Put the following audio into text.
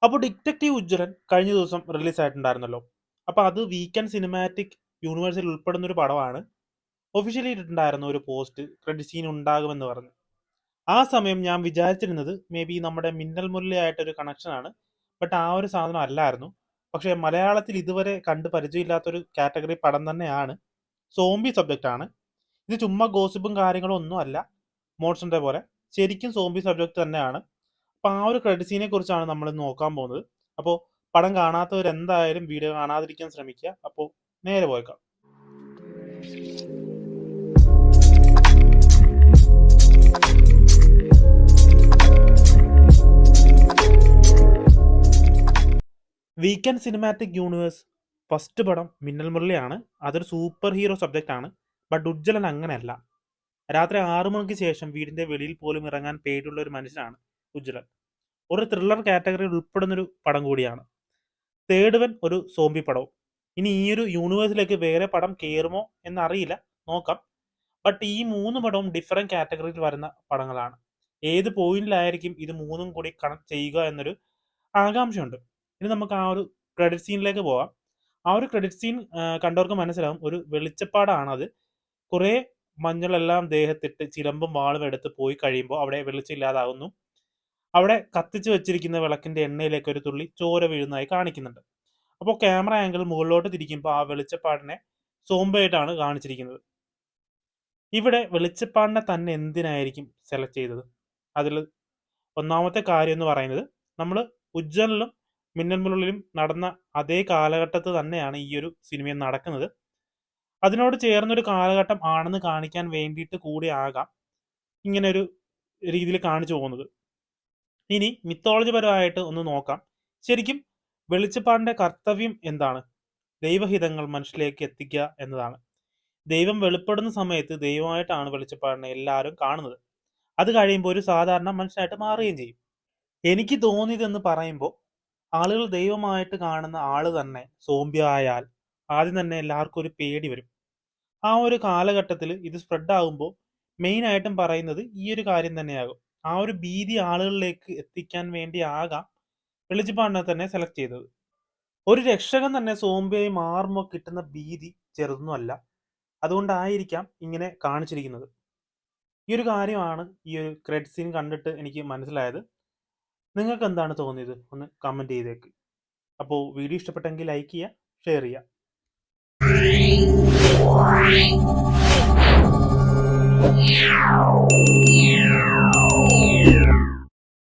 അപ്പോൾ ഡിറ്റക്റ്റീവ് ഉജ്ജ്വലൻ കഴിഞ്ഞ ദിവസം റിലീസ് ആയിട്ടുണ്ടായിരുന്നല്ലോ. അപ്പോൾ അത് വീക്കെൻഡ് സിനിമാറ്റിക് യൂണിവേഴ്സിൽ ഉൾപ്പെടുന്ന ഒരു പടമാണ്. ഒഫീഷ്യലി ഇട്ടിട്ടുണ്ടായിരുന്ന ഒരു പോസ്റ്റ് ക്രെഡിറ്റ് സീൻ ഉണ്ടാകുമെന്ന് പറഞ്ഞു. ആ സമയം ഞാൻ വിചാരിച്ചിരുന്നത് മേ ബി നമ്മുടെ മിന്നൽ മുരളിയായിട്ടൊരു കണക്ഷനാണ്. ബട്ട് ആ ഒരു സാധനം അല്ലായിരുന്നു. പക്ഷേ മലയാളത്തിൽ ഇതുവരെ കണ്ട് പരിചയമില്ലാത്തൊരു കാറ്റഗറി പടം തന്നെയാണ്. സോംബി സബ്ജക്റ്റ് ആണ്. ഇത് ചുമ്മാ ഗോസിപ്പും കാര്യങ്ങളും ഒന്നും അല്ല. മോൺസ്റ്ററിന്റെ പോലെ ശരിക്കും സോംബി സബ്ജക്റ്റ് തന്നെയാണ്. അപ്പോൾ ആ ഒരു ക്രെഡിറ്റ് സീനെ കുറിച്ചാണ് നമ്മൾ നോക്കാൻ പോകുന്നത്. അപ്പോൾ പടം കാണാത്തവർ എന്തായാലും വീഡിയോ കാണാതിരിക്കാൻ ശ്രമിക്കുക. അപ്പോൾ നേരെ പോയേക്കാം. വീക്കെൻഡ് സിനിമാറ്റിക് യൂണിവേഴ്സ് ഫസ്റ്റ് പടം മിന്നൽ മുരളിയാണ്. അതൊരു സൂപ്പർ ഹീറോ സബ്ജക്റ്റ് ആണ്. ബട്ട് ഉജ്ജ്വലൻ അങ്ങനെയല്ല. രാത്രി 6 മണിക്ക് ശേഷം വീടിന്റെ വെളിയിൽ പോലും ഇറങ്ങാൻ പേടിയുള്ള ഒരു മനുഷ്യനാണ് ഉജ്ജ്വലൻ. ഒരു ത്രില്ലർ കാറ്റഗറിയിൽ ഉൾപ്പെടുന്നൊരു പടം കൂടിയാണ്. തേർഡ് വൻ ഒരു സോംബി പടവും. ഇനി ഈ ഒരു യൂണിവേഴ്സിലേക്ക് വേറെ പടം കയറുമോ എന്നറിയില്ല, നോക്കാം. ബട്ട് ഈ 3 പടവും ഡിഫറെന്റ് കാറ്റഗറിയിൽ വരുന്ന പടങ്ങളാണ്. ഏത് പോയിന്റിലായിരിക്കും ഇത് മൂന്നും കൂടി കണക്ട് ചെയ്യുക എന്നൊരു ആകാംക്ഷയുണ്ട്. ഇനി നമുക്ക് ആ ഒരു ക്രെഡിറ്റ് സീനിലേക്ക് പോകാം. ആ ഒരു ക്രെഡിറ്റ് സീൻ കണ്ടവർക്ക് മനസ്സിലാവും, ഒരു വെളിച്ചപ്പാടാണത്. കുറേ മഞ്ഞളെല്ലാം ദേഹത്തിട്ട് ചിലമ്പും വാളും എടുത്ത് പോയി കഴിയുമ്പോൾ അവിടെ വെളിച്ചമില്ലാതാകുന്നു. അവിടെ കത്തിച്ച് വെച്ചിരിക്കുന്ന വിളക്കിന്റെ എണ്ണയിലേക്ക് ഒരു തുള്ളി ചോര വീഴുന്നതായി കാണിക്കുന്നുണ്ട്. അപ്പോൾ ക്യാമറ ആംഗിൾ മുകളിലോട്ട് തിരിക്കുമ്പോൾ ആ വെളിച്ചപ്പാടിനെ സോംബയായിട്ടാണ് കാണിച്ചിരിക്കുന്നത്. ഇവിടെ വെളിച്ചപ്പാടിനെ തന്നെ എന്തിനായിരിക്കും സെലക്ട് ചെയ്തത്? അതിൽ ഒന്നാമത്തെ കാര്യം എന്ന് പറയുന്നത്, നമ്മൾ ഉജ്ജ്വലിലും മിന്നൽ മുരളിലും നടന്ന അതേ കാലഘട്ടത്തിൽ തന്നെയാണ് ഈ ഒരു സിനിമയും നടക്കുന്നത്. അതിനോട് ചേർന്നൊരു കാലഘട്ടം ആണെന്ന് കാണിക്കാൻ വേണ്ടിയിട്ട് കൂടി ആകാം ഇങ്ങനെ ഒരു രീതിയിൽ കാണിച്ചു പോകുന്നത്. ഇനി മിത്തോളജി പരമായിട്ട് ഒന്ന് നോക്കാം. ശരിക്കും വെളിച്ചപ്പാടിന്റെ കർത്തവ്യം എന്താണ്? ദൈവഹിതങ്ങൾ മനുഷ്യരിലേക്ക് എത്തിക്കുക എന്നതാണ്. ദൈവം വെളിപ്പെടുന്ന സമയത്ത് ദൈവമായിട്ടാണ് വെളിച്ചപ്പാടിനെ എല്ലാവരും കാണുന്നത്. അത് കഴിയുമ്പോൾ ഒരു സാധാരണ മനുഷ്യനായിട്ട് മാറുകയും ചെയ്യും. എനിക്ക് തോന്നിയതെന്ന് പറയുമ്പോൾ, ആളുകൾ ദൈവമായിട്ട് കാണുന്ന ആള് തന്നെ സോംബി ആയാൽ ആദ്യം തന്നെ എല്ലാവർക്കും ഒരു പേടി വരും. ആ ഒരു കാലഘട്ടത്തിൽ ഇത് സ്പ്രെഡ് ആകുമ്പോൾ മെയിൻ ആയിട്ടും പറയുന്നത് ഈ ഒരു കാര്യം തന്നെയാകും. ആ ഒരു ഭീതി ആളുകളിലേക്ക് എത്തിക്കാൻ വേണ്ടി ആകാം വെളിച്ചപ്പാടിനെ തന്നെ സെലക്ട് ചെയ്തത്. ഒരു രക്ഷകൻ തന്നെ സോംബിയായി മാറുമ്പോൾ കിട്ടുന്ന ഭീതി ചെറുതൊന്നുമല്ല. അതുകൊണ്ടായിരിക്കാം ഇങ്ങനെ കാണിച്ചിരിക്കുന്നത്. ഈ ഒരു കാര്യമാണ് ഈ ഒരു ക്രെഡിറ്റ് സീൻ കണ്ടിട്ട് എനിക്ക് മനസ്സിലായത്. നിങ്ങൾക്ക് എന്താണ് തോന്നിയത്? ഒന്ന് കമന്റ് ചെയ്തേക്ക്. അപ്പോൾ വീഡിയോ ഇഷ്ടപ്പെട്ടെങ്കിൽ ലൈക്ക് ചെയ്യുക, ഷെയർ ചെയ്യുക.